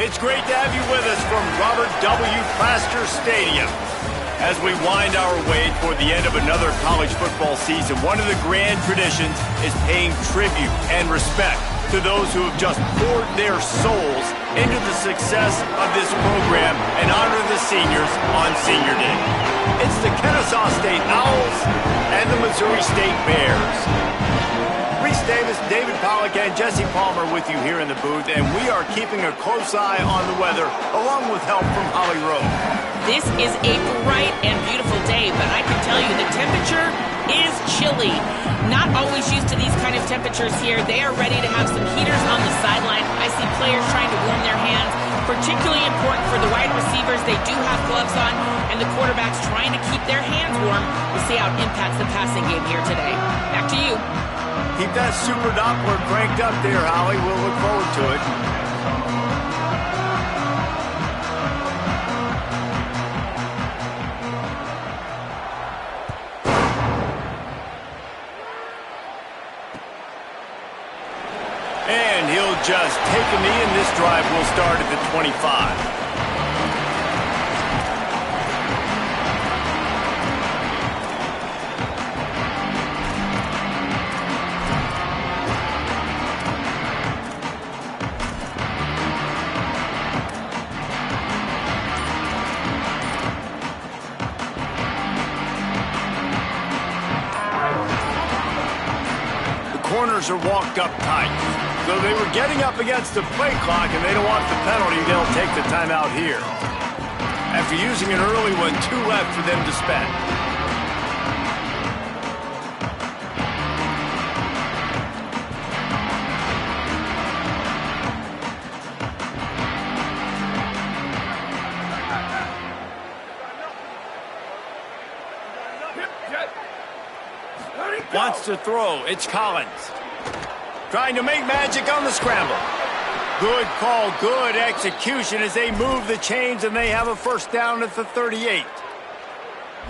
It's great to have you with us from Robert W. Plaster Stadium. As we wind our way toward the end of another college football season, one of the grand traditions is paying tribute and respect to those who have just poured their souls into the success of this program and honor the seniors on Senior Day. It's the Kennesaw State Owls and the Missouri State Bears. Reese Davis, David Pollack, and Jesse Palmer with you here in the booth, and we are keeping a close eye on the weather, along with help from Holly Rowe. This is a bright and beautiful day, but I can tell you the temperature is chilly. Not always used to these kind of temperatures here. They are ready to have some heaters on the sideline. I see players trying to warm their hands. Particularly important for the wide receivers. They do have gloves on, and the quarterbacks trying to keep their hands warm. We'll see how it impacts the passing game here today. Back to you. Keep that Super Doppler cranked up there, Holly. We'll look forward to it. And he'll just take a knee, and this drive will start at the 25. Corners are walked up tight. So they were getting up against the play clock, and they don't want the penalty. They'll take the timeout here. After using an early one, 2 left for them to spend. Wants to throw. It's Collins. Trying to make magic on the scramble. Good call, good execution as they move the chains, and they have a first down at the 38.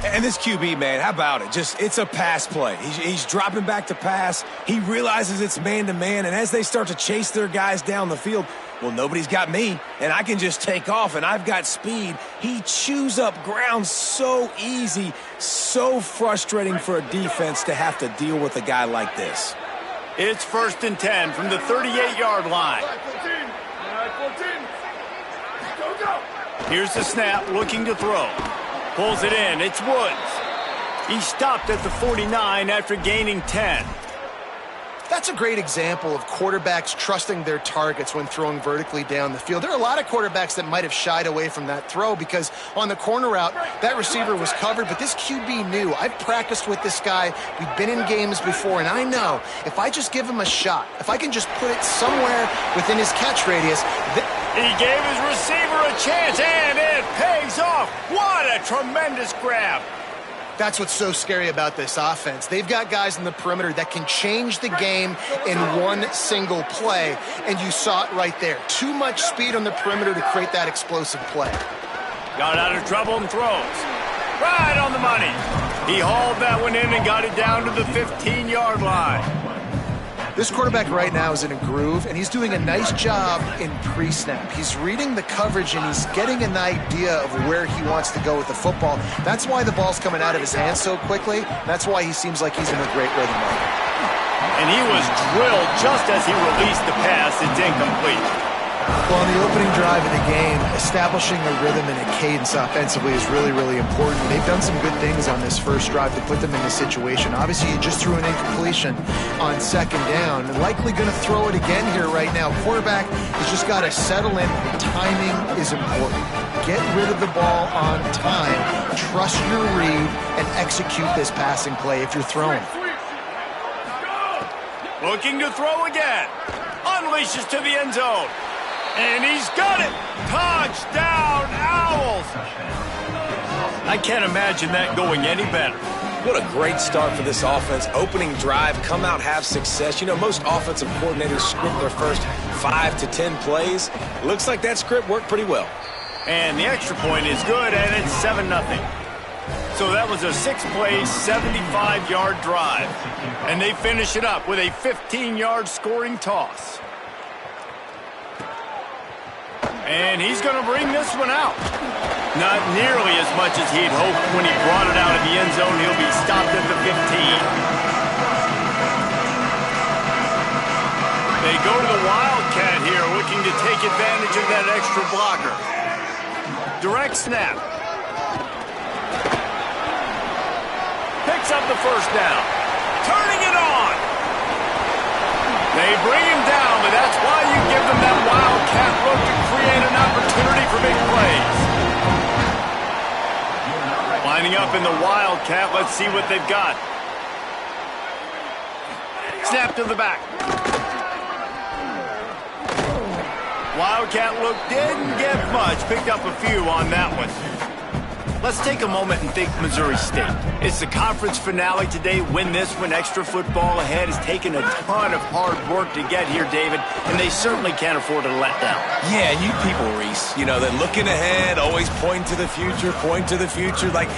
And this QB, man, how about it? It's a pass play. He's dropping back to pass. He realizes it's man-to-man, and as they start to chase their guys down the field, well, nobody's got me, and I can just take off, and I've got speed. He chews up ground so easy, so frustrating for a defense to have to deal with a guy like this. It's 1st and 10 from the 38-yard line. Here's the snap, looking to throw. Pulls it in. It's Woods. He stopped at the 49 after gaining 10. That's a great example of quarterbacks trusting their targets when throwing vertically down the field. There are a lot of quarterbacks that might have shied away from that throw because on the corner route, that receiver was covered, but this QB knew. I've practiced with this guy. We've been in games before, and I know if I just give him a shot, if I can just put it somewhere within his catch radius. He gave his receiver a chance, and it pays off. What a tremendous grab. That's what's so scary about this offense. They've got guys in the perimeter that can change the game in one single play, and you saw it right there. Too much speed on the perimeter to create that explosive play. Got out of trouble and throws. Right on the money. He hauled that one in and got it down to the 15-yard line. This quarterback right now is in a groove, and he's doing a nice job in pre-snap. He's reading the coverage, and he's getting an idea of where he wants to go with the football. That's why the ball's coming out of his hands so quickly. That's why he seems like he's in a great rhythm right now. And he was drilled just as he released the pass. It's incomplete. Well, in the opening drive of the game, establishing a rhythm and a cadence offensively is really, really important. They've done some good things on this first drive to put them in this situation. Obviously, you just threw an incompletion on 2nd down, and likely going to throw it again here right now. Quarterback has just got to settle in. Timing is important. Get rid of the ball on time. Trust your read and execute this passing play if you're throwing. Looking to throw again. Unleashes to the end zone. And he's got it! Touchdown, Owls! I can't imagine that going any better. What a great start for this offense. Opening drive, come out, have success. You know, most offensive coordinators script their first 5 to 10 plays. Looks like that script worked pretty well. And the extra point is good, and it's 7-0. So that was a 6-play, 75-yard drive. And they finish it up with a 15-yard scoring toss. And he's going to bring this one out. Not nearly as much as he'd hoped when he brought it out of the end zone. He'll be stopped at the 15. They go to the Wildcat here, looking to take advantage of that extra blocker. Direct snap. Picks up the first down. Turning it on. They bring him down, but that's why you give them that Wildcat look to create an opportunity for big plays. Lining up in the Wildcat, let's see what they've got. Snap to the back. Wildcat look didn't get much. Picked up a few on that one. Let's take a moment and think Missouri State. It's the conference finale today. Win this one. Extra football ahead. Has taken a ton of hard work to get here, David, and they certainly can't afford to let down. Yeah, you people, Reese, you know, they're looking ahead, always point to the future, like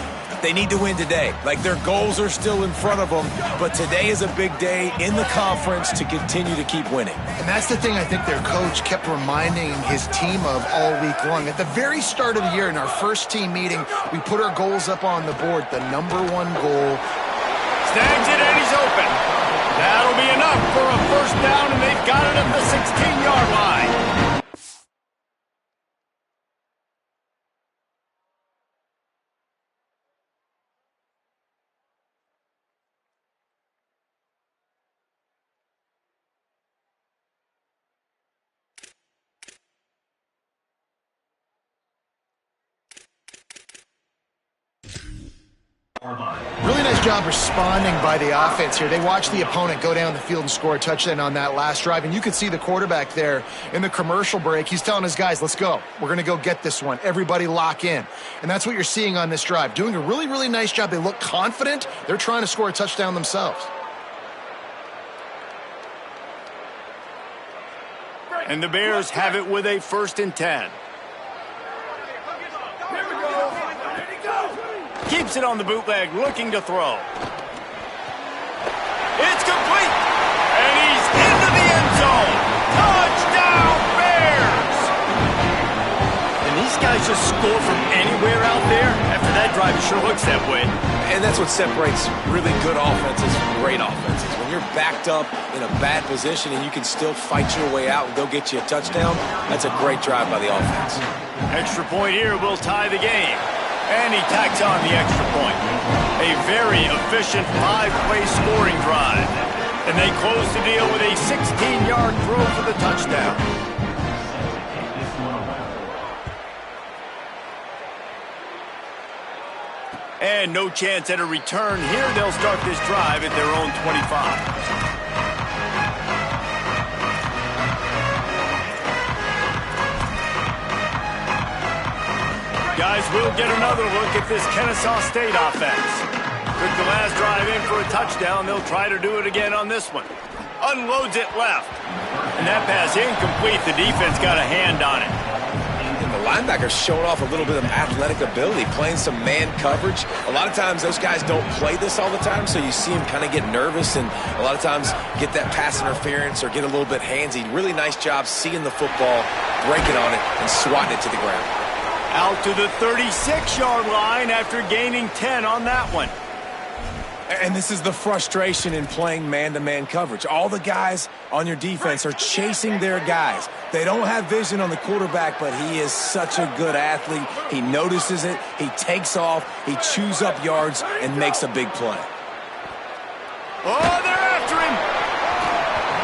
they need to win today. Like their goals are still in front of them, but today is a big day in the conference to continue to keep winning. And that's the thing I think their coach kept reminding his team of all week long. At the very start of the year, in our first team meeting, we put our goals up on the board. The #1 goal. Snags it and he's open. That'll be enough for a first down, and they've got it at the 16-yard line. Really nice job responding by the offense here. They watched the opponent go down the field and score a touchdown on that last drive, and you could see the quarterback there in the commercial break. He's telling his guys, let's go. We're going to go get this one. Everybody lock in. And that's what you're seeing on this drive. Doing a really, really nice job. They look confident. They're trying to score a touchdown themselves. And the Bears have it with a 1st and 10. Keeps it on the bootleg, looking to throw. It's complete! And he's into the end zone! Touchdown, Bears! And these guys just score from anywhere out there. After that drive, it sure looks that way. And that's what separates really good offenses from great offenses. When you're backed up in a bad position and you can still fight your way out and go get you a touchdown, that's a great drive by the offense. Extra point here will tie the game. And he tacks on the extra point. A very efficient 5-play scoring drive. And they close the deal with a 16-yard throw for the touchdown. And no chance at a return here. They'll start this drive at their own 25. Guys, we'll get another look at this Kennesaw State offense. Took the last drive in for a touchdown. They'll try to do it again on this one. Unloads it left. And that pass incomplete. The defense got a hand on it. And the linebacker's showing off a little bit of athletic ability, playing some man coverage. A lot of times those guys don't play this all the time, so you see them kind of get nervous and a lot of times get that pass interference or get a little bit handsy. Really nice job seeing the football, breaking on it, and swatting it to the ground. Out to the 36-yard line after gaining 10 on that one. And this is the frustration in playing man-to-man coverage. All the guys on your defense are chasing their guys. They don't have vision on the quarterback, but he is such a good athlete. He notices it, he takes off, he chews up yards, and makes a big play. Oh, they're after him.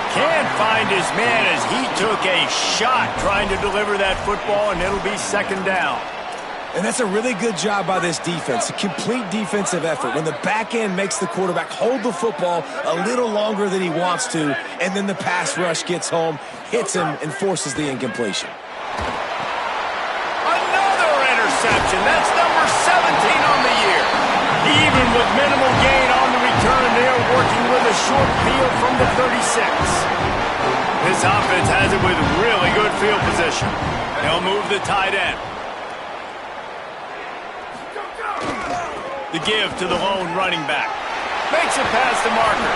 Can't find his man as he took a shot trying to deliver that football, and it'll be 2nd down. And that's a really good job by this defense, a complete defensive effort. When the back end makes the quarterback hold the football a little longer than he wants to, and then the pass rush gets home, hits him, and forces the incompletion. Another interception. That's number 17 on the year. Even with minimal gain on the return, they are working with a short field from the 36. This offense has it with really good field position. They'll move the tight end. The give to the lone running back. Makes it past the marker.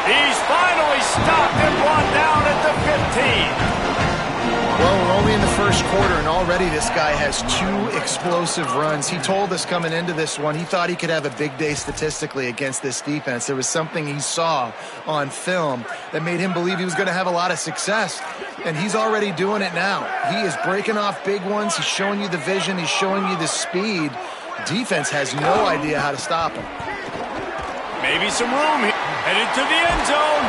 He's finally stopped and brought down at the 15. Well, we're only in the first quarter, and already this guy has 2 explosive runs. He told us coming into this one he thought he could have a big day statistically against this defense. There was something he saw on film that made him believe he was going to have a lot of success, and he's already doing it now. He is breaking off big ones. He's showing you the vision. He's showing you the speed. Defense has no idea how to stop him. Maybe some room here. Headed to the end zone.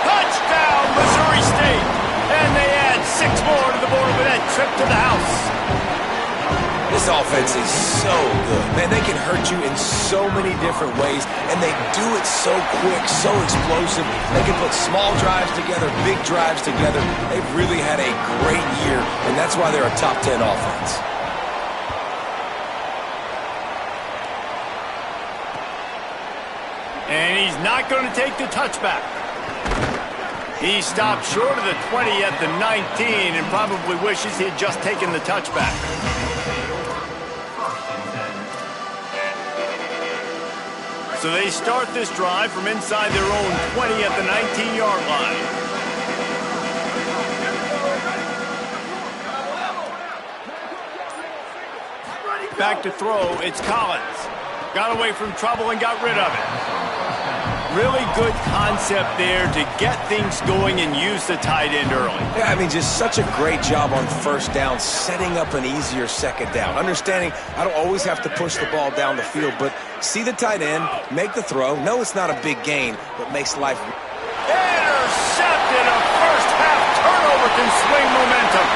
Touchdown, Missouri State. And they add 6 more to the board with that trip to the house. This offense is so good. Man, they can hurt you in so many different ways, and they do it so quick, so explosive. They can put small drives together, big drives together. They've really had a great year, and that's why they're a top 10 offense. And he's not going to take the touchback. He stopped short of the 20 at the 19 and probably wishes he had just taken the touchback. So they start this drive from inside their own 20 at the 19-yard line. Back to throw, it's Collins. Got away from trouble and got rid of it. Really good concept there to get things going and use the tight end early. Yeah, I mean, just such a great job on first down, setting up an easier second down. Understanding I don't always have to push the ball down the field, but see the tight end, make the throw. No, it's not a big gain, but makes life. Intercepted. A first half turnover can swing momentum.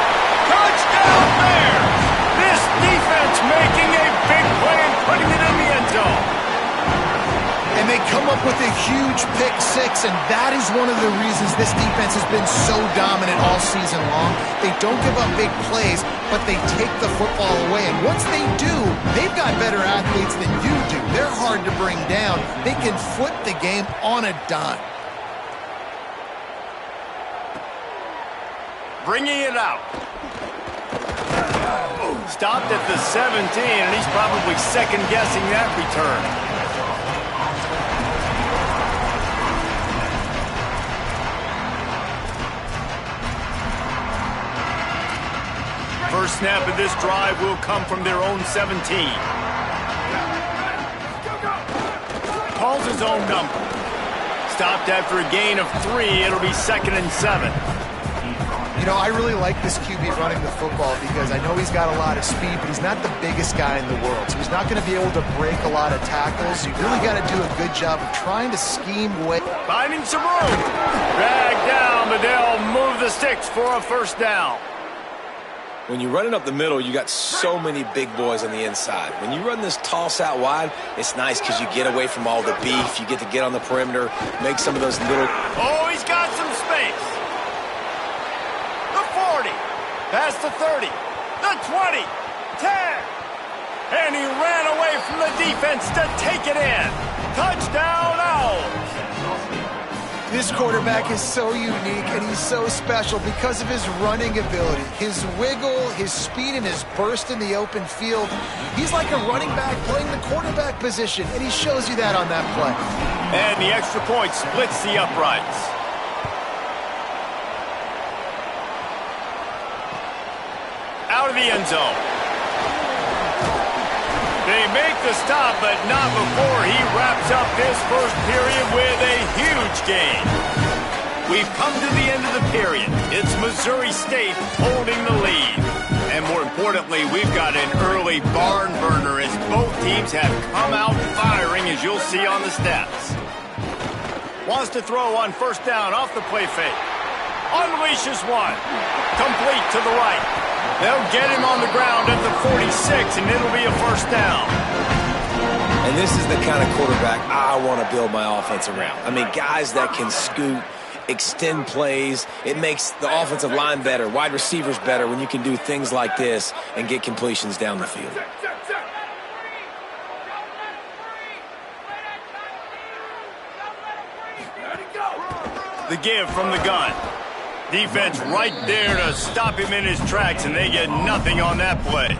Touchdown Bears! This defense making a big play and putting it in the end zone. And they come up with a huge pick 6, and that is one of the reasons this defense has been so dominant all season long. They don't give up big plays, but they take the football away. And once they do, they've got better athletes than you do. They're hard to bring down. They can flip the game on a dime. Bringing it out. Stopped at the 17, and he's probably second-guessing that return. First snap of this drive will come from their own 17. Calls his own number. Stopped after a gain of 3. It'll be 2nd and 7. You know, I really like this QB running the football because I know he's got a lot of speed, but he's not the biggest guy in the world. So he's not going to be able to break a lot of tackles. You really got to do a good job of trying to scheme away. Finding some room. Dragged down, but they'll move the sticks for a first down. When you're running up the middle, you got so many big boys on the inside. When you run this toss out wide, it's nice because you get away from all the beef. You get to get on the perimeter, make some of those little... Oh, he's got some space. The 40, past the 30, the 20, 10. And he ran away from the defense to take it in. Touchdown, Owls. This quarterback is so unique and he's so special because of his running ability, his wiggle, his speed, and his burst in the open field. He's like a running back playing the quarterback position, and he shows you that on that play. And the extra point splits the uprights. Out of the end zone. They make the stop, but not before he wraps up this first period with a huge gain. We've come to the end of the period. It's Missouri State holding the lead. And more importantly, we've got an early barn burner as both teams have come out firing, as you'll see on the stats. Wants to throw on first down off the play fake. Unleashes one. Complete to the right. They'll get him on the ground at the 46, and it'll be a first down. And this is the kind of quarterback I want to build my offense around. I mean, guys that can scoot, extend plays. It makes the offensive line better, wide receivers better when you can do things like this and get completions down the field. The give from the gun. Defense right there to stop him in his tracks, and they get nothing on that play.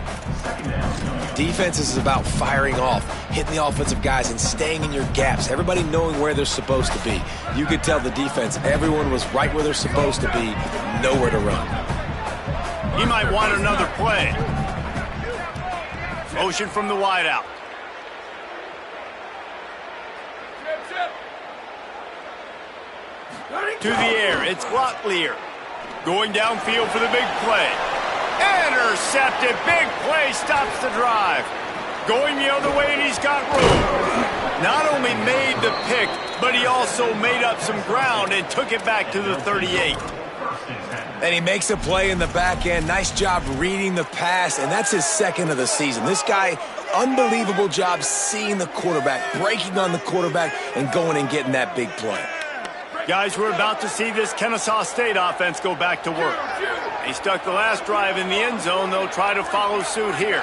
Defense is about firing off, hitting the offensive guys and staying in your gaps, everybody knowing where they're supposed to be. You could tell the defense, everyone was right where they're supposed to be, nowhere to run. He might want another play. Motion from the wideout. To the air, it's Locklear. Going downfield for the big play. Intercepted, big play, stops the drive. Going the other way, and he's got room. Not only made the pick, but he also made up some ground and took it back to the 38. And he makes a play in the back end. Nice job reading the pass, and that's his second of the season. This guy, unbelievable job seeing the quarterback, breaking on the quarterback, and going and getting that big play. Guys, we're about to see this Kennesaw State offense go back to work. They stuck the last drive in the end zone. They'll try to follow suit here.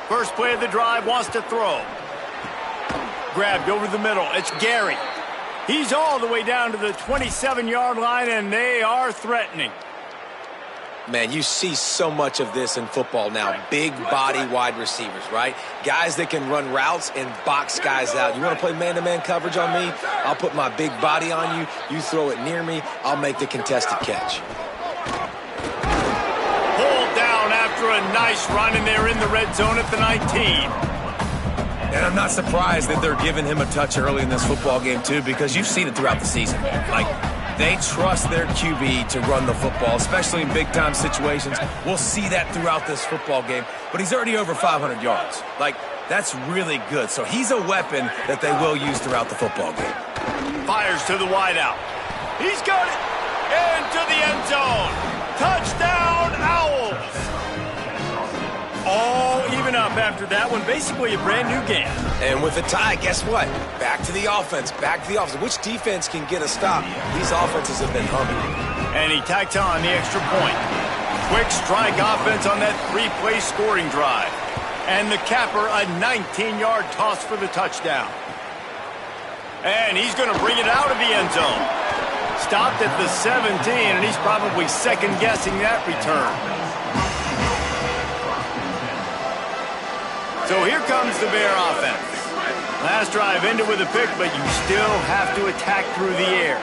First play of the drive, wants to throw. Grabbed over the middle. It's Gary. He's all the way down to the 27-yard line, and they are threatening. Man, you see so much of this in football now. Big body wide receivers, right? Guys that can run routes and box guys out. You want to play man-to-man coverage on me? I'll put my big body on you. You throw it near me, I'll make the contested catch. Pulled down after a nice run, and they're in the red zone at the 19. And I'm not surprised that they're giving him a touch early in this football game, too, because you've seen it throughout the season. Like, they trust their QB to run the football, especially in big-time situations. We'll see that throughout this football game. But he's already over 500 yards. Like, that's really good. So he's a weapon that they will use throughout the football game. Fires to the wideout. He's got it into the end zone. Touchdown, Owls. All even up after that one. Basically a brand new game. And with a tie, guess what? Back to the offense. Back to the offense. Which defense can get a stop? These offenses have been humming. And he tacks on the extra point. Quick strike offense on that three-play scoring drive. And the capper, a 19-yard toss for the touchdown. And he's going to bring it out of the end zone. Stopped at the 17, and he's probably second-guessing that return. So here comes the Bear offense. Last drive ended with a pick, but you still have to attack through the air.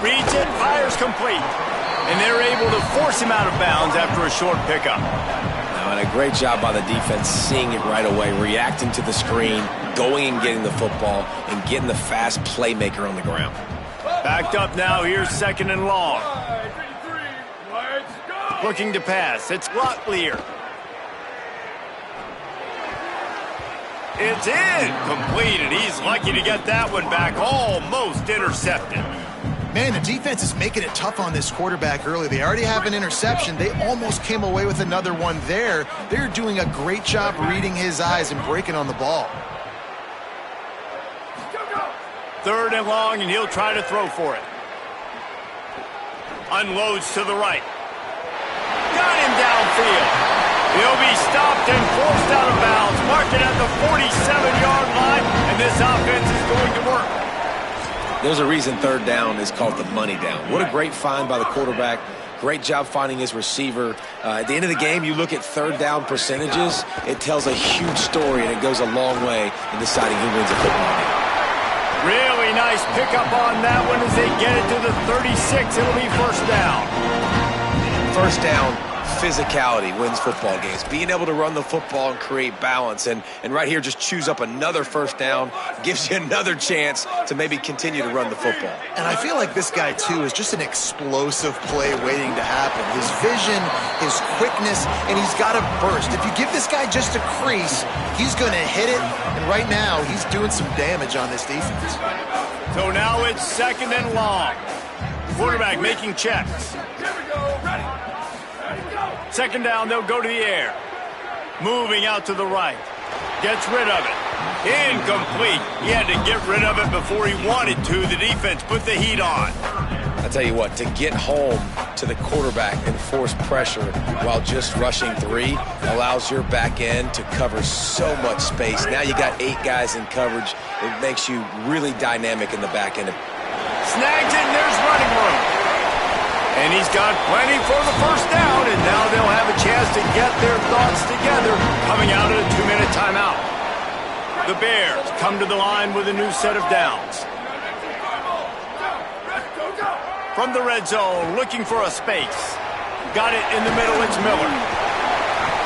Reads it, fires complete. And they're able to force him out of bounds after a short pickup. Now, and a great job by the defense seeing it right away, reacting to the screen, going and getting the football, and getting the fast playmaker on the ground. Backed up now, here's second and long. Looking to pass, it's Locklear. It's in, completed. He's lucky to get that one back, almost intercepted. Man, the defense is making it tough on this quarterback early. They already have an interception. They almost came away with another one there. They're doing a great job reading his eyes and breaking on the ball. Third and long, and he'll try to throw for it. Unloads to the right. Got him downfield. He'll be stopped and forced out of bounds. Marked it at the 47-yard line, and this offense is going to work. There's a reason third down is called the money down. What a great find by the quarterback. Great job finding his receiver. At the end of the game, you look at third down percentages. It tells a huge story, and it goes a long way in deciding who wins a football game. Really nice pickup on that one as they get it to the 36. It'll be first down. First down. Physicality wins football games. Being able to run the football and create balance. And right here, just choose up another first down. Gives you another chance to maybe continue to run the football. And I feel like this guy, too, is just an explosive play waiting to happen. His vision, his quickness, and he's got a burst. If you give this guy just a crease, he's going to hit it. And right now, he's doing some damage on this defense. So now it's second and long. Quarterback making checks. Second down, they'll go to the air. Moving out to the right. Gets rid of it. Incomplete. He had to get rid of it before he wanted to. The defense put the heat on. I tell you what, to get home to the quarterback and force pressure while just rushing three allows your back end to cover so much space. Now you got 8 guys in coverage. It makes you really dynamic in the back end. Snags it, and there's running room. And he's got plenty for the first down, and now they'll have a chance to get their thoughts together coming out of a 2-minute timeout. The Bears come to the line with a new set of downs. from the red zone, looking for a space. Got it in the middle, it's Miller.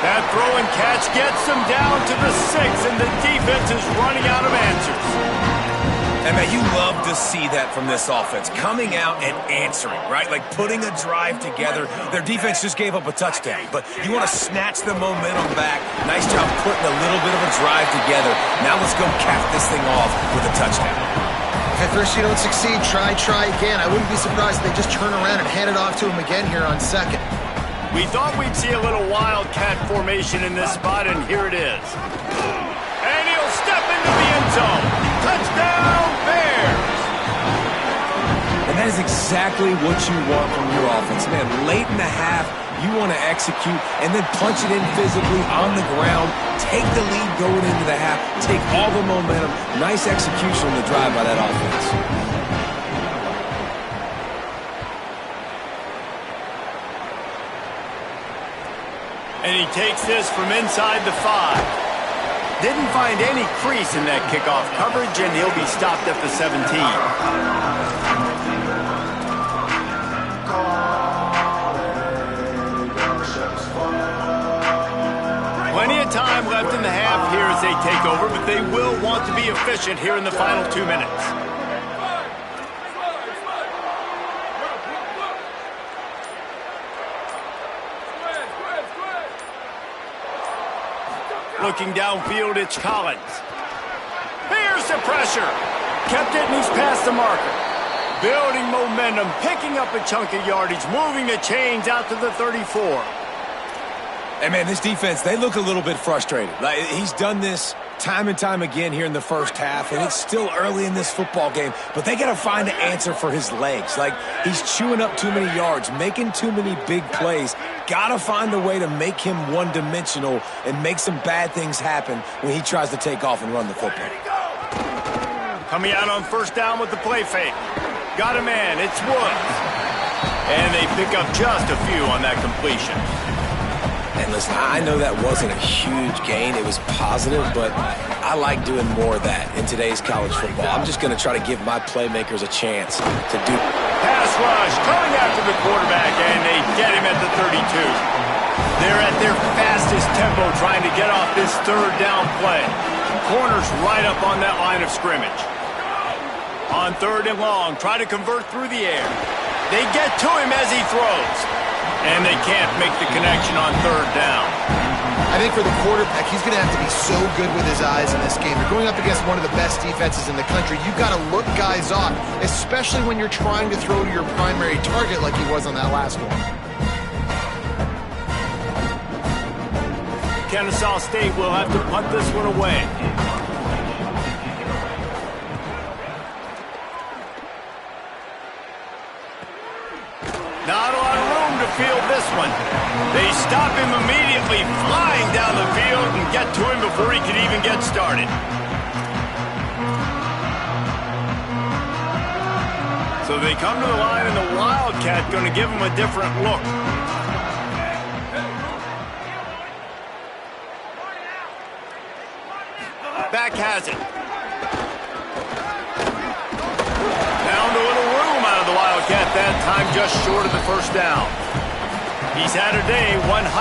That throw and catch gets them down to the 6, and the defense is running out of answers. And man, you love to see that from this offense, coming out and answering, right? Like putting a drive together. Their defense just gave up a touchdown, but you want to snatch the momentum back. Nice job putting a little bit of a drive together. Now let's go cap this thing off with a touchdown. At first you don't succeed, try again. I wouldn't be surprised if they just turn around and hand it off to him again here on second. We thought we'd see a little wildcat formation in this spot, and here it is. And he'll step into the end zone. Touchdown, Bears! And that is exactly what you want from your offense. Man, late in the half, you want to execute and then punch it in physically on the ground. Take the lead going into the half. Take all the momentum. Nice execution on the drive by that offense. And he takes this from inside the 5. Didn't find any crease in that kickoff coverage, and he'll be stopped at the 17. Plenty of time left in the half here as they take over, but they will want to be efficient here in the final 2 minutes. Looking downfield, it's Collins. Here's the pressure. Kept it, and he's past the marker. Building momentum, picking up a chunk of yardage, moving the chains out to the 34. Hey, man, this defense, they look a little bit frustrated. Like, he's done this time and time again here in the first half, and it's still early in this football game, but they got to find an answer for his legs. Like, he's chewing up too many yards, making too many big plays. Got to find a way to make him one-dimensional and make some bad things happen when he tries to take off and run the football. Coming out on first down with the play fake. Got a man, it's Woods. And they pick up just a few on that completion. And listen, I know that wasn't a huge gain. It was positive, but I like doing more of that in today's college football. I'm just going to try to give my playmakers a chance to do. Pass rush coming after the quarterback, and they get him at the 32. They're at their fastest tempo trying to get off this third down play. Corners right up on that line of scrimmage. On 3rd and long, try to convert through the air. They get to him as he throws. And they can't make the connection on 3rd down. I think for the quarterback, he's going to have to be so good with his eyes in this game. You're going up against one of the best defenses in the country. You've got to look guys off, especially when you're trying to throw to your primary target like he was on that last one. Kennesaw State will have to punt this one away. Not a lot of room to field this one. They stop him immediately, flying down the field, and get to him before he can even get started. So they come to the line, and the Wildcat going to give him a different look. Back has it. Found a little room out of the Wildcat that time, just short of the first down. He's had a day, 103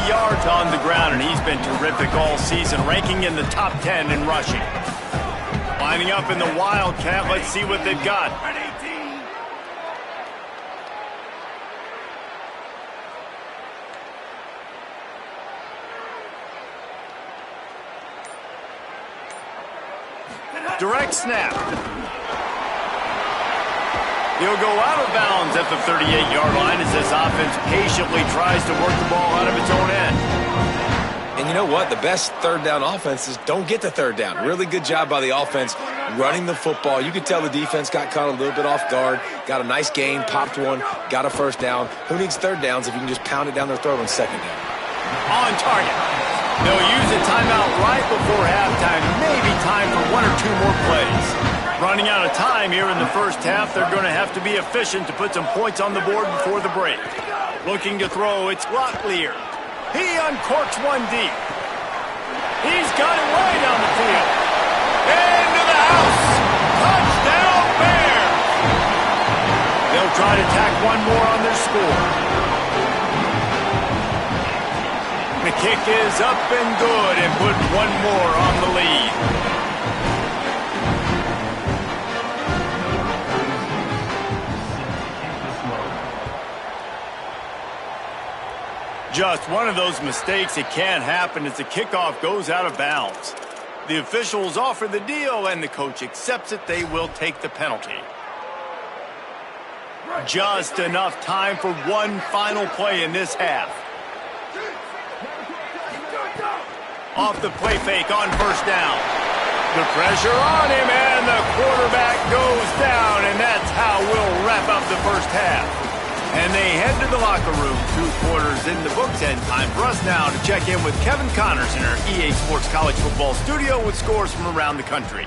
yards on the ground, and he's been terrific all season, ranking in the top 10 in rushing. Lining up in the Wildcat, let's see what they've got. Direct snap. He'll go out of bounds at the 38-yard line as this offense patiently tries to work the ball out of its own end. And you know what? The best 3rd down offenses don't get to 3rd down. Really good job by the offense running the football. You could tell the defense got caught a little bit off guard, got a nice gain, popped one, got a 1st down. Who needs 3rd downs if you can just pound it down their throat on 2nd down? On target. They'll use a timeout right before halftime. Maybe time for 1 or 2 more plays. Running out of time here in the first half. They're going to have to be efficient to put some points on the board before the break. Looking to throw, it's Locklear. He uncorks one deep. He's got it way down the field. Into the house. Touchdown, Bears. They'll try kick is up and good and put one more on the lead. Just one of those mistakes that can't happen as the kickoff goes out of bounds. The officials offer the deal and the coach accepts it. They will take the penalty. Just enough time for one final play in this half. Off the play fake on first down. The pressure on him and the quarterback goes down, and that's how we'll wrap up the first half. And they head to the locker room. 2 quarters in the books, and time for us now to check in with Kevin Connors in our EA Sports College Football studio with scores from around the country.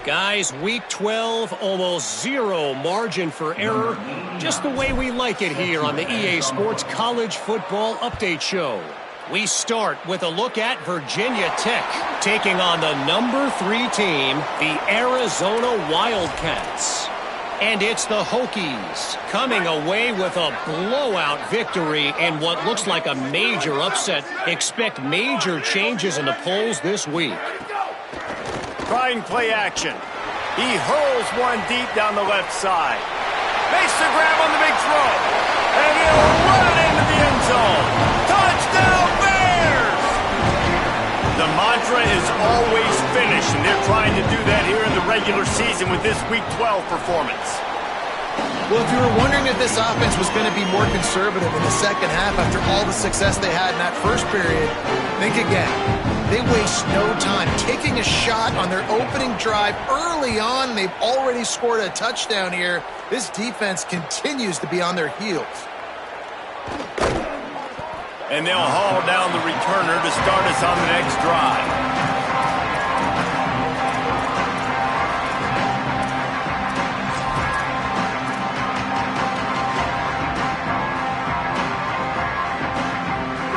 Guys, week 12, almost zero margin for error. Just the way we like it here on the EA Sports College Football Update Show. We start with a look at Virginia Tech, taking on the number 3 team, the Arizona Wildcats. And it's the Hokies coming away with a blowout victory in what looks like a major upset. Expect major changes in the polls this week. Trying play action. He hurls one deep down the left side. Makes the grab on the big throw. And he'll run it into the end zone. Touchdown Bears! The mantra is always finish, and they're trying to do that here in the regular season with this Week 12 performance. Well, if you were wondering if this offense was going to be more conservative in the second half after all the success they had in that first period, think again. They waste no time taking a shot on their opening drive early on. They've already scored a touchdown here. This defense continues to be on their heels. And they'll haul down the returner to start us on the next drive.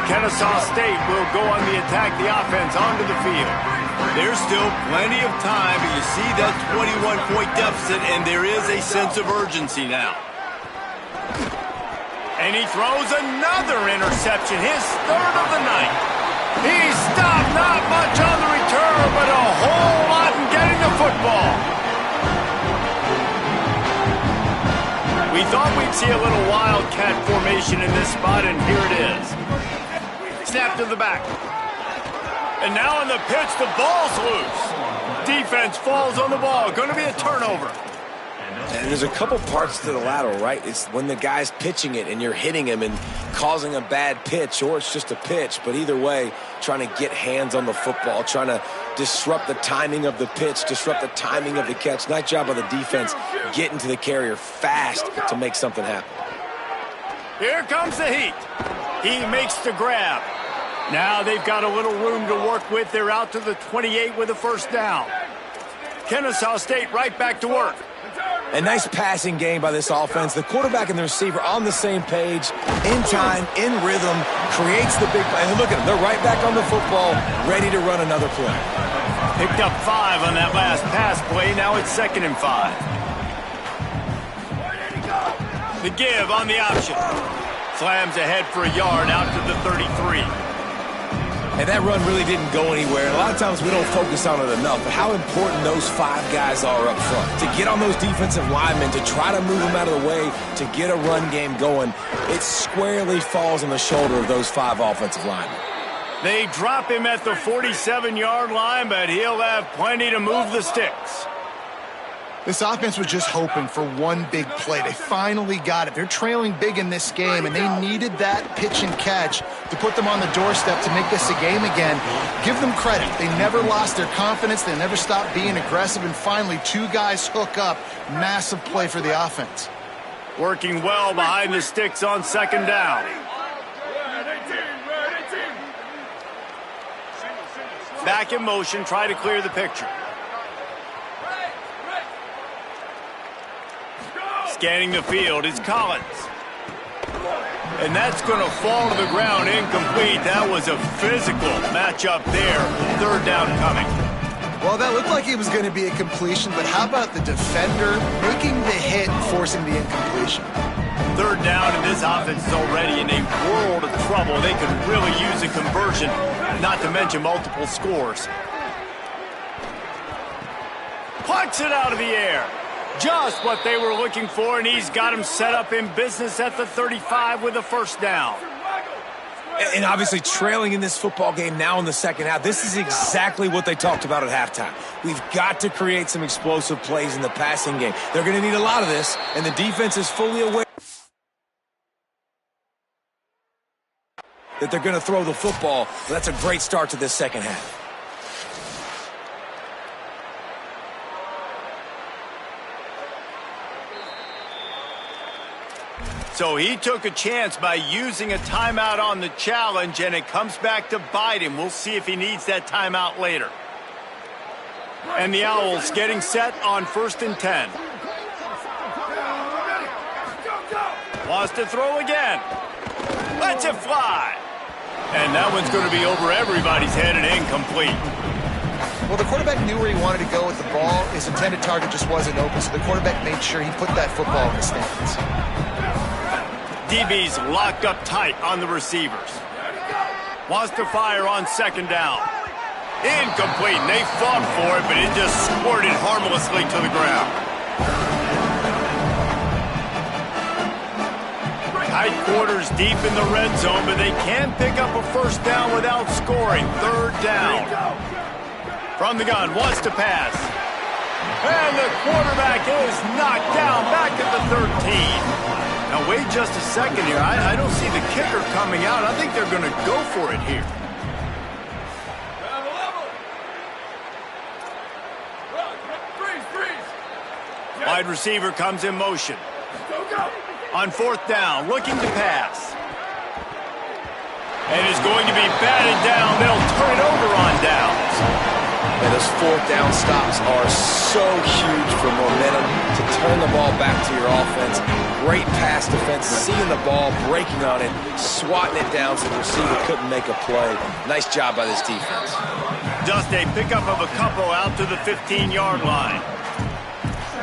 Kennesaw State will go on the attack, the offense onto the field. There's still plenty of time, but you see that 21-point deficit, and there is a sense of urgency now. And he throws another interception, his 3rd of the night. He stopped, not much on the return, but a whole lot in getting the football. We thought we'd see a little wildcat formation in this spot, and here it is. Snap to the back. And now on the pitch, the ball's loose. Defense falls on the ball. Going to be a turnover. And there's a couple parts to the lateral, right? It's when the guy's pitching it and you're hitting him and causing a bad pitch, or it's just a pitch. But either way, trying to get hands on the football, trying to disrupt the timing of the pitch, disrupt the timing of the catch. Nice job by the defense getting to the carrier fast to make something happen. Here comes the heat. He makes the grab. Now they've got a little room to work with. They're out to the 28 with a first down. Kennesaw State right back to work. A nice passing game by this offense. The quarterback and the receiver on the same page, in time, in rhythm, creates the big play. And look at them. They're right back on the football, ready to run another play. Picked up 5 on that last pass play. Now it's 2nd and 5. The give on the option. Slams ahead for a yard out to the 33. And that run really didn't go anywhere. And a lot of times we don't focus on it enough, but how important those 5 guys are up front. To get on those defensive linemen, to try to move them out of the way, to get a run game going, it squarely falls on the shoulder of those 5 offensive linemen. They drop him at the 47-yard line, but he'll have plenty to move the sticks. This offense was just hoping for one big play. They finally got it. They're trailing big in this game, and they needed that pitch and catch to put them on the doorstep to make this a game again. Give them credit. They never lost their confidence. They never stopped being aggressive, and finally 2 guys hook up. Massive play for the offense. Working well behind the sticks on 2nd down. Back in motion, try to clear the picture. Scanning the field is Collins. And that's going to fall to the ground incomplete. That was a physical matchup there. 3rd down coming. Well, that looked like it was going to be a completion, but how about the defender making the hit and forcing the incompletion? Third down, and this offense is already in a world of trouble. They could really use a conversion, not to mention multiple scores. Punts it out of the air. Just what they were looking for, and he's got him set up in business at the 35 with a first down. And obviously trailing in this football game now in the second half, this is exactly what they talked about at halftime. We've got to create some explosive plays in the passing game. They're going to need a lot of this, and the defense is fully aware that they're going to throw the football. But that's a great start to this second half. So he took a chance by using a timeout on the challenge, and it comes back to bite him. We'll see if he needs that timeout later. And the Owls getting set on 1st and 10. Wants to throw again. Lets it fly. And that one's going to be over everybody's head and incomplete. Well, the quarterback knew where he wanted to go with the ball. His intended target just wasn't open, so the quarterback made sure he put that football in the stands. DB's locked up tight on the receivers. Wants to fire on 2nd down. Incomplete. They fought for it, but it just squirted harmlessly to the ground. Tight quarters deep in the red zone, but they can pick up a first down without scoring. 3rd down. From the gun, wants to pass. And the quarterback is knocked down back at the 13. Now, wait just a second here. I don't see the kicker coming out. I think they're going to go for it here. Wide receiver comes in motion. On 4th down, looking to pass. And is going to be batted down. They'll turn it over on downs. And those 4th down stops are so huge for momentum to turn the ball back to your offense. Great pass defense, seeing the ball, breaking on it, swatting it down so the receiver couldn't make a play. Nice job by this defense. Just a pickup of a couple out to the 15-yard line.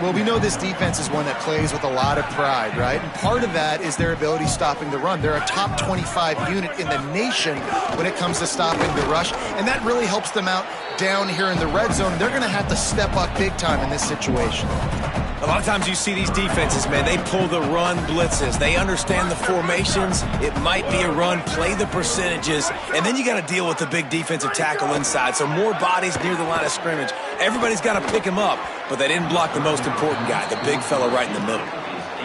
Well, we know this defense is one that plays with a lot of pride, right? And part of that is their ability stopping the run. They're a top 25 unit in the nation when it comes to stopping the rush, and that really helps them out down here in the red zone. They're going to have to step up big time in this situation. A lot of times you see these defenses, man, they pull the run blitzes. They understand the formations. It might be a run, play the percentages, and then you got to deal with the big defensive tackle inside. So more bodies near the line of scrimmage. Everybody's got to pick him up, but they didn't block the most important guy, the big fella right in the middle.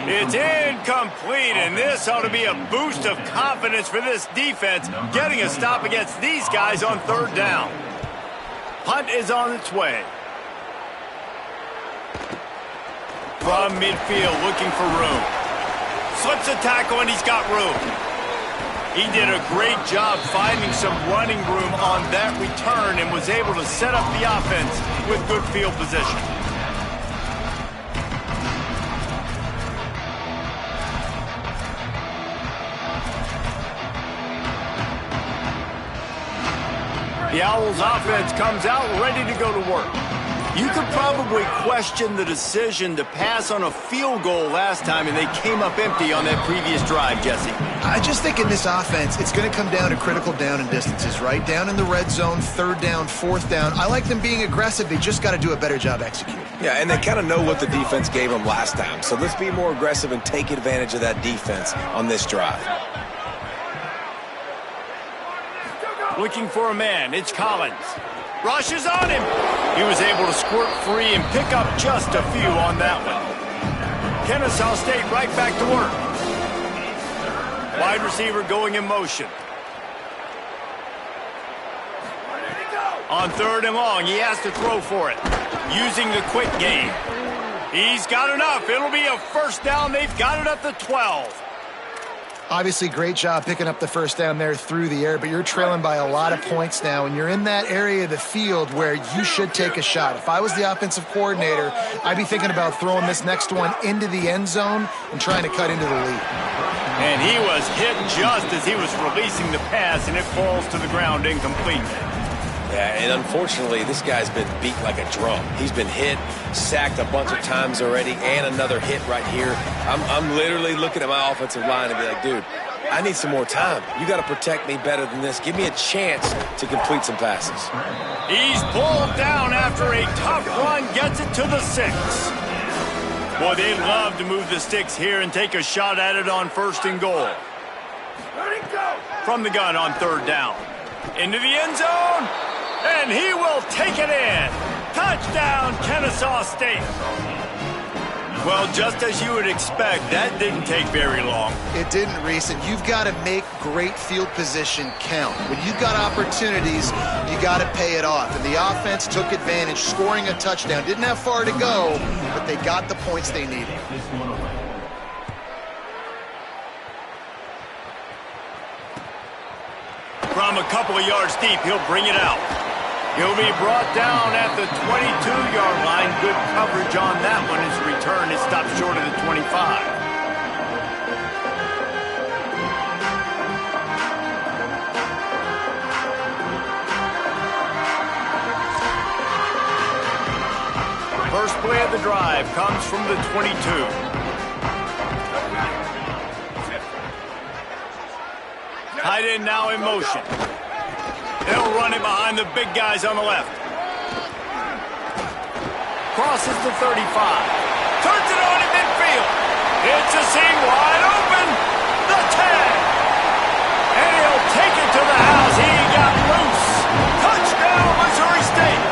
It's incomplete, and this ought to be a boost of confidence for this defense, getting a stop against these guys on 3rd down. Punt is on its way. From midfield, looking for room. Slips a tackle, and he's got room. He did a great job finding some running room on that return and was able to set up the offense with good field position. The Owls offense comes out ready to go to work. You could probably question the decision to pass on a field goal last time, and they came up empty on that previous drive, Jesse. I just think in this offense, it's going to come down to critical down and distances, right? Down in the red zone, 3rd down, 4th down. I like them being aggressive. They just got to do a better job executing. Yeah, and they kind of know what the defense gave them last time. So let's be more aggressive and take advantage of that defense on this drive. Looking for a man. It's Collins. Rushes on him. He was able to squirt free and pick up just a few on that one. Kennesaw State right back to work. Wide receiver going in motion. On 3rd and long, he has to throw for it. Using the quick game. He's got enough. It'll be a first down. They've got it at the 12. Obviously, great job picking up the first down there through the air, but you're trailing by a lot of points now, and you're in that area of the field where you should take a shot. If I was the offensive coordinator, I'd be thinking about throwing this next one into the end zone and trying to cut into the lead. And he was hit just as he was releasing the pass, and it falls to the ground incomplete. Yeah, and unfortunately, this guy's been beat like a drum. He's been hit, sacked a bunch of times already, and another hit right here. I'm literally looking at my offensive line and be like, dude, I need some more time. You got to protect me better than this. Give me a chance to complete some passes. He's pulled down after a tough run, gets it to the 6. Boy, they love to move the sticks here and take a shot at it on 1st and goal. From the gun on 3rd down. Into the end zone, and he will take it in. Touchdown, Kennesaw State. Well, just as you would expect, that didn't take very long. It didn't, Reese, and you've got to make great field position count. When you've got opportunities, you got to pay it off. And the offense took advantage, scoring a touchdown. Didn't have far to go, but they got the points they needed. From a couple of yards deep, he'll bring it out. He'll be brought down at the 22-yard line. Good coverage on that one. His return is stopped short of the 25. First play of the drive comes from the 22. Tight end now in motion. They'll run it behind the big guys on the left. Crosses the 35. Turns it on in midfield. It's a seam wide open. The 10. And he'll take it to the house. He got loose. Touchdown, Missouri State.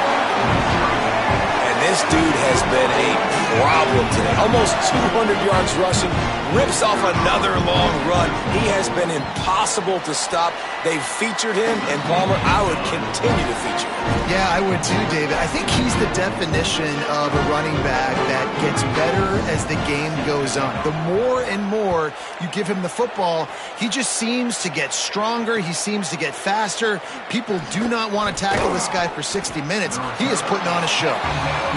And this dude has been a problem today. Almost 200 yards rushing. Rips off another long run. He has been impossible to stop. They've featured him, and Palmer, I would continue to feature him. Yeah, I would too, David. I think he's the definition of a running back that gets better as the game goes on. The more and more you give him the football, he just seems to get stronger. He seems to get faster. People do not want to tackle this guy for 60 minutes. He is putting on a show.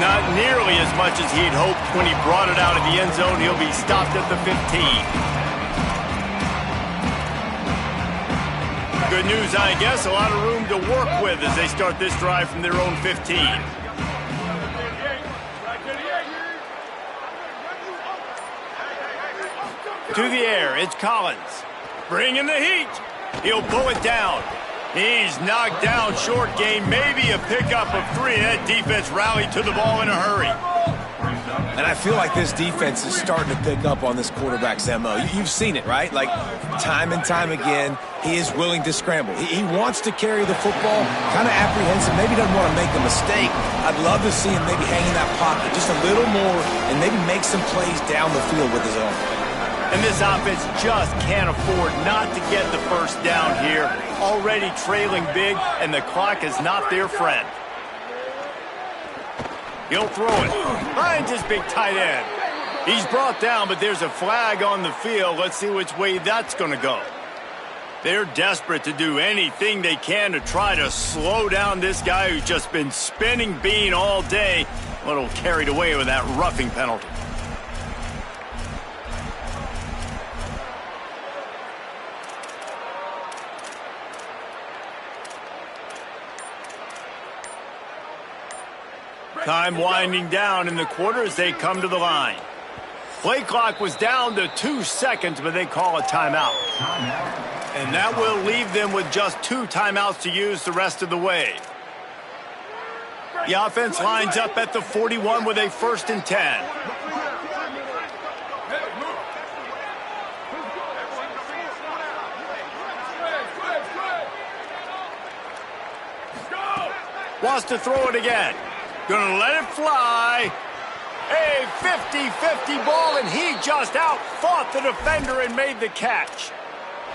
Not nearly as much as he'd hoped when he brought it out of the end zone. He'll be stopped at the 15. Good news, I guess. A lot of room to work with as they start this drive from their own 15. To the air, it's Collins. Bringing the heat. He'll pull it down. He's knocked down short game, maybe a pickup of 3. That defense rallied to the ball in a hurry. And I feel like this defense is starting to pick up on this quarterback's MO. You've seen it, right? Like, time and time again, he is willing to scramble. He wants to carry the football, kind of apprehensive, maybe doesn't want to make a mistake. I'd love to see him maybe hang in that pocket just a little more and maybe make some plays down the field with his own. And this offense just can't afford not to get the first down here. Already trailing big, and the clock is not their friend. He'll throw it. Finds his big tight end. He's brought down, but there's a flag on the field. Let's see which way that's going to go. They're desperate to do anything they can to try to slow down this guy who's just been spinning bean all day. A little carried away with that roughing penalty. Time winding down in the quarter as they come to the line. Play clock was down to 2 seconds, but they call a timeout. And that will leave them with just 2 timeouts to use the rest of the way. The offense lines up at the 41 with a 1st and 10. Wants to throw it again. Gonna let it fly. A 50-50 ball, and he just out-fought the defender and made the catch.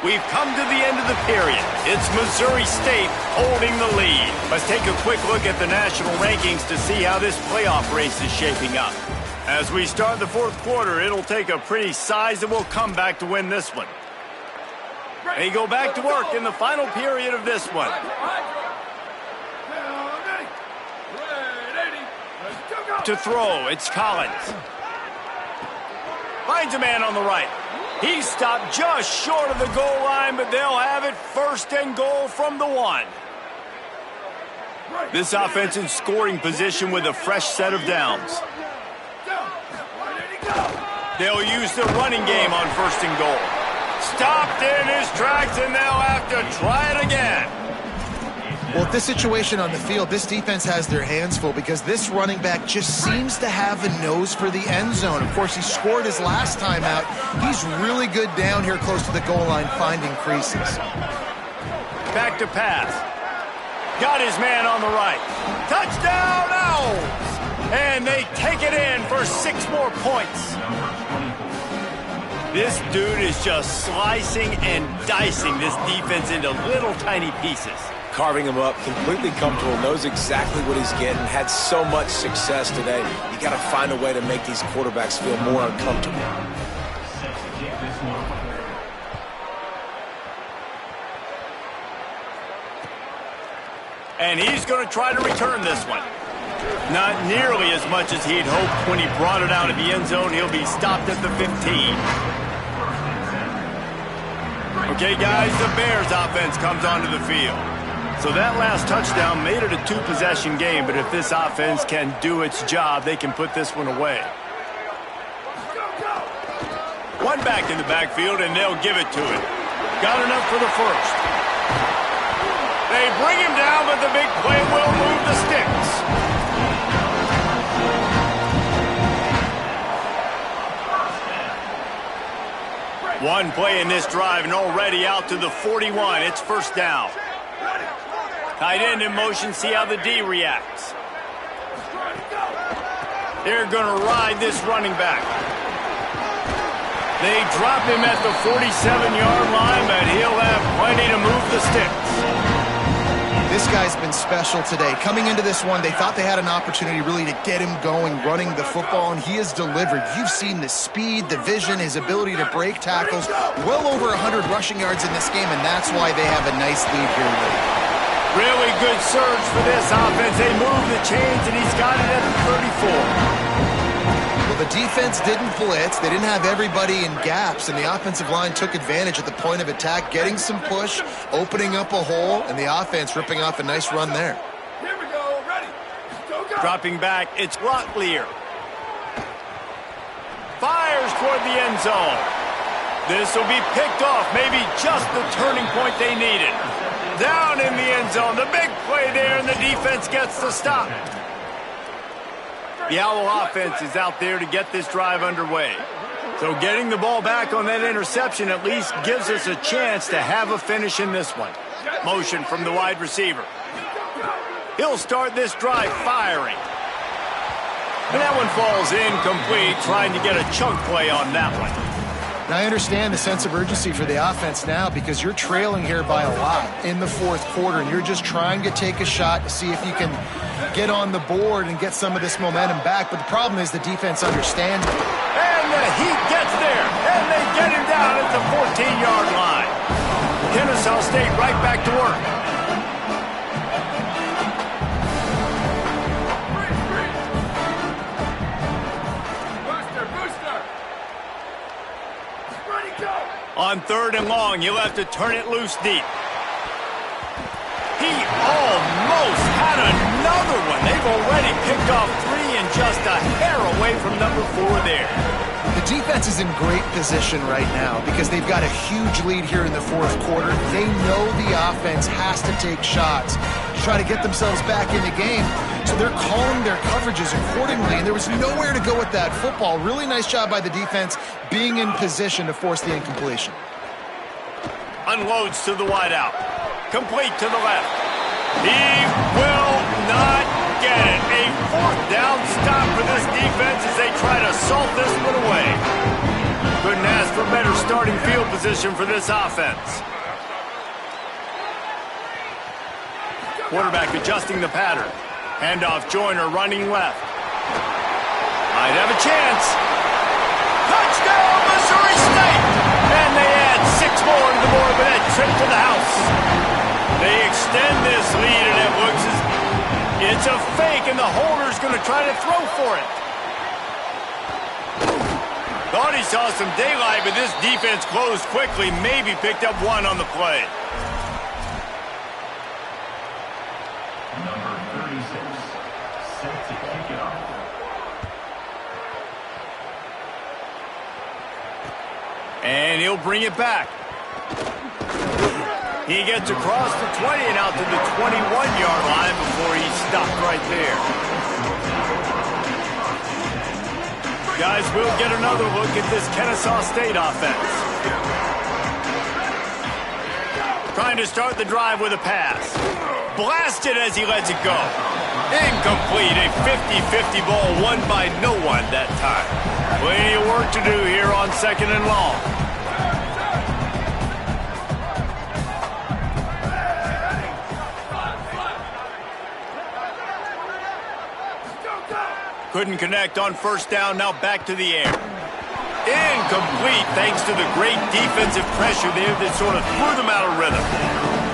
We've come to the end of the period. It's Missouri State holding the lead. Let's take a quick look at the national rankings to see how this playoff race is shaping up. As we start the 4th quarter, it'll take a pretty sizable comeback to win this one. They go back to work in the final period of this one. To throw, it's Collins. Finds a man on the right. He stopped just short of the goal line, but they'll have it 1st and goal from the 1. This offense in scoring position with a fresh set of downs. They'll use the running game on 1st and goal. Stopped in his tracks, and they'll have to try it again. Well, at this situation on the field, this defense has their hands full because this running back just seems to have a nose for the end zone. Of course, he scored his last time out. He's really good down here close to the goal line, finding creases. Back to pass. Got his man on the right. Touchdown, Owls! And they take it in for 6 more points. This dude is just slicing and dicing this defense into little tiny pieces. Carving him up, completely comfortable, knows exactly what he's getting, had so much success today. You got to find a way to make these quarterbacks feel more uncomfortable. And he's going to try to return this one. Not nearly as much as he'd hoped when he brought it out of the end zone. He'll be stopped at the 15. Okay, guys, the Bears offense comes onto the field. So that last touchdown made it a 2-possession game, but if this offense can do its job, they can put this one away. One back in the backfield, and they'll give it to him. Got enough for the first. They bring him down, but the big play will move the sticks. One play in this drive, and already out to the 41. It's 1st down. Tight end in motion, see how the D reacts. They're going to ride this running back. They drop him at the 47-yard line, but he'll have plenty to move the sticks. This guy's been special today. Coming into this one, they thought they had an opportunity really to get him going, running the football, and he has delivered. You've seen the speed, the vision, his ability to break tackles. Well over 100 rushing yards in this game, and that's why they have a nice lead here. Really good surge for this offense. They move the chains, and he's got it at the 34. Well, the defense didn't blitz. They didn't have everybody in gaps, and the offensive line took advantage at the point of attack, getting some push, opening up a hole, and the offense ripping off a nice run there. Here we go. Ready. Go, go. Dropping back, it's Rotlier. Fires toward the end zone. This will be picked off, maybe just the turning point they needed. Down in the end zone, the big play there, and the defense gets the stop. The Owl offense is out there to get this drive underway. So getting the ball back on that interception at least gives us a chance to have a finish in this one. Motion from the wide receiver. He'll start this drive firing. And that one falls incomplete, trying to get a chunk play on that one. Now, I understand the sense of urgency for the offense now because you're trailing here by a lot in the 4th quarter, and you're just trying to take a shot to see if you can get on the board and get some of this momentum back. But the problem is the defense understands it. And the Heat gets there, and they get him down at the 14-yard line. Kennesaw State right back to work. On 3rd and long, you'll have to turn it loose deep. He almost had another one. They've already picked off 3 and just a hair away from number 4 there. The defense is in great position right now because they've got a huge lead here in the 4th quarter. They know the offense has to take shots to try to get themselves back in the game. So they're calling their coverages accordingly, and there was nowhere to go with that football. Really nice job by the defense being in position to force the incompletion. Unloads to the wideout. Complete to the left. He will not get it. A 4th down stop for this defense as they try to salt this one away. Couldn't ask for better starting field position for this offense. Quarterback adjusting the pattern. Handoff Joyner running left. Might have a chance. Touchdown, Missouri State! And they add 6 more to the board with that trip to the house. They extend this lead, and it looks as it's a fake, and the holder's going to try to throw for it. Thought he saw some daylight, but this defense closed quickly, maybe picked up 1 on the play. Number And he'll bring it back. He gets across the 20 and out to the 21-yard line before he's stopped right there. Guys, we'll get another look at this Kennesaw State offense. Trying to start the drive with a pass. Blasted as he lets it go. Incomplete, a 50-50 ball won by no one that time. Plenty of work to do here on 2nd and long. Couldn't connect on 1st down, now back to the air. Incomplete thanks to the great defensive pressure there that sort of threw them out of rhythm.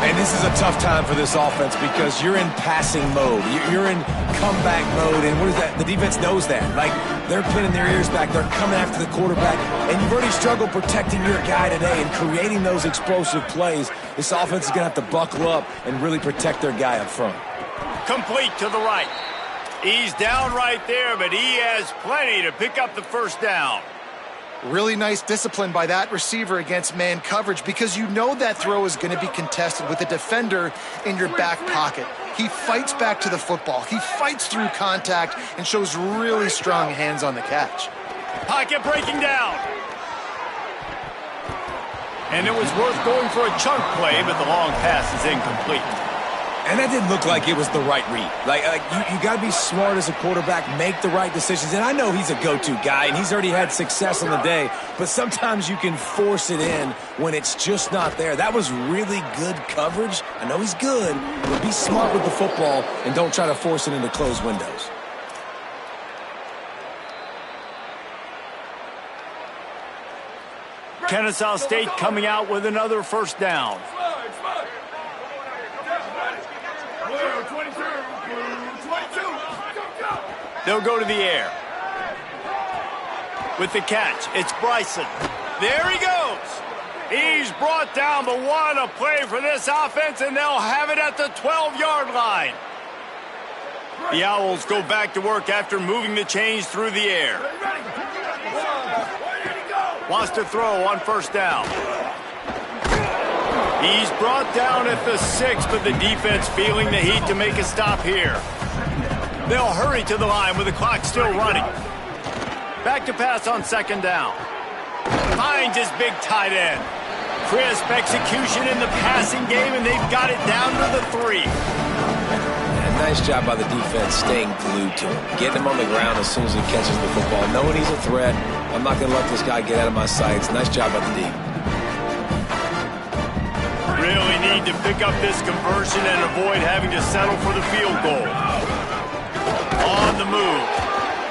And this is a tough time for this offense because you're in passing mode. You're in comeback mode, and what is that? The defense knows that. Like, they're pinning their ears back. They're coming after the quarterback, and you've already struggled protecting your guy today and creating those explosive plays. This offense is going to have to buckle up and really protect their guy up front. Complete to the right. He's down right there, but he has plenty to pick up the 1st down. Really nice discipline by that receiver against man coverage because you know that throw is going to be contested with a defender in your back pocket. He fights back to the football. He fights through contact and shows really strong hands on the catch. Pocket breaking down. And it was worth going for a chunk play, but the long pass is incomplete. And that didn't look like it was the right read. You got to be smart as a quarterback, make the right decisions. And I know he's a go-to guy, and he's already had success on the day. But sometimes you can force it in when it's just not there. That was really good coverage. I know he's good, but be smart with the football and don't try to force it into closed windows. Kennesaw State coming out with another 1st down. They'll go to the air. With the catch, it's Bryson. There he goes. He's brought down, but what a play for this offense, and they'll have it at the 12-yard line. The Owls go back to work after moving the chains through the air. Wants to throw on 1st down. He's brought down at the 6, but the defense feeling the heat to make a stop here. They'll hurry to the line with the clock still running. Back to pass on 2nd down. Finds his big tight end. Crisp execution in the passing game, and they've got it down to the 3. And nice job by the defense staying glued to him. Getting him on the ground as soon as he catches the football. Knowing he's a threat. I'm not going to let this guy get out of my sights. Nice job by the D. Really need to pick up this conversion and avoid having to settle for the field goal. On the move.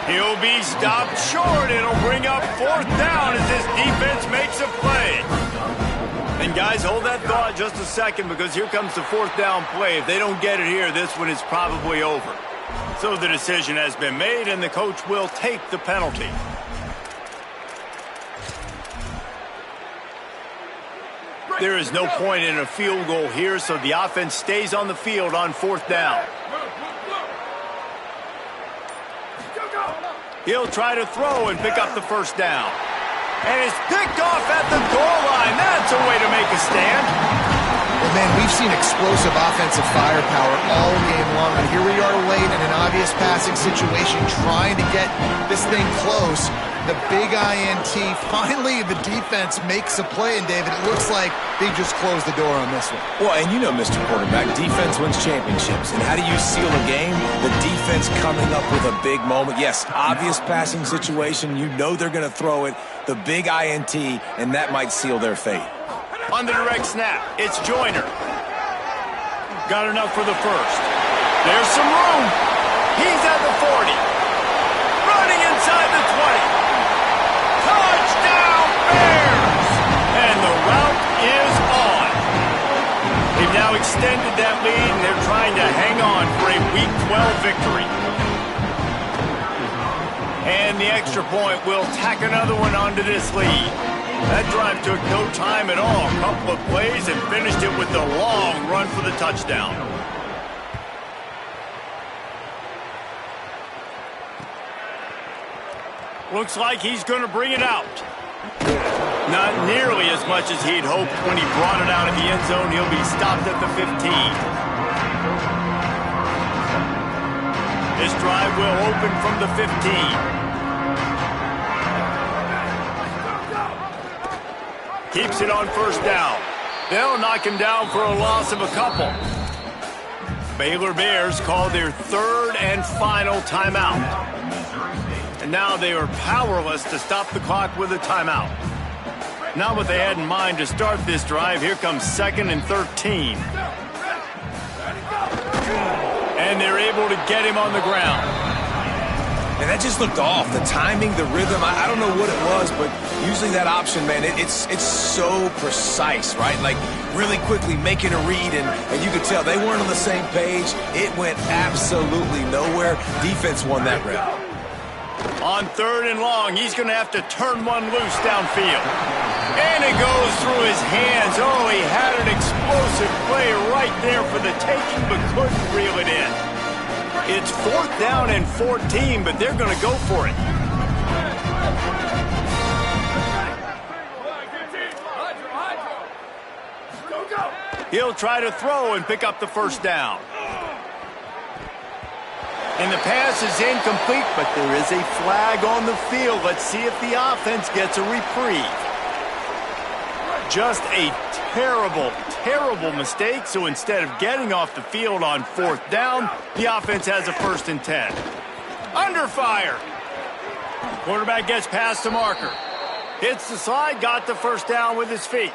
He'll be stopped short. It'll bring up 4th down as this defense makes a play. And guys, hold that thought just a second because here comes the 4th down play. If they don't get it here, this one is probably over. So the decision has been made and the coach will take the penalty. There is no point in a field goal here, so the offense stays on the field on 4th down. He'll try to throw and pick up the 1st down. And it's picked off at the goal line. That's a way to make a stand. Well, man, we've seen explosive offensive firepower all game long. And here we are late in an obvious passing situation trying to get this thing close. The big INT. Finally, the defense makes a play. And, David, it looks like they just closed the door on this one. Well, and you know, Mr. Quarterback, defense wins championships. And how do you seal a game? The defense coming up with a big moment. Yes, obvious passing situation. You know they're going to throw it. The big INT, and that might seal their fate. On the direct snap, it's Joyner. Got enough for the 1st. There's some room. He's at the 40. Running inside the 20. Touchdown Bears! And the route is on. They've now extended that lead, and they're trying to hang on for a Week 12 victory. And the extra point will tack another one onto this lead. That drive took no time at all. A couple of plays and finished it with a long run for the touchdown. Looks like he's going to bring it out. Not nearly as much as he'd hoped when he brought it out of the end zone. He'll be stopped at the 15. This drive will open from the 15. Keeps it on first down. They'll knock him down for a loss of a couple. Baylor Bears call their third and final timeout. And now they are powerless to stop the clock with a timeout. Not what they had in mind to start this drive. Here comes 2nd and 13. And they're able to get him on the ground. And that just looked off. The timing, the rhythm, I don't know what it was, but usually that option, man, it's so precise, right? Like really quickly making a read, and you could tell they weren't on the same page. It went absolutely nowhere. Defense won that round. On 3rd and long, he's going to have to turn one loose downfield. And it goes through his hands. Oh, he had an explosive play right there for the taking, but couldn't reel it in. It's 4th down and 14, but they're going to go for it. He'll try to throw and pick up the first down. And the pass is incomplete, but there is a flag on the field. Let's see if the offense gets a reprieve. Just a terrible, terrible mistake. So instead of getting off the field on 4th down, the offense has a 1st and 10. Under fire. Quarterback gets past the marker. Hits the slide, got the first down with his feet.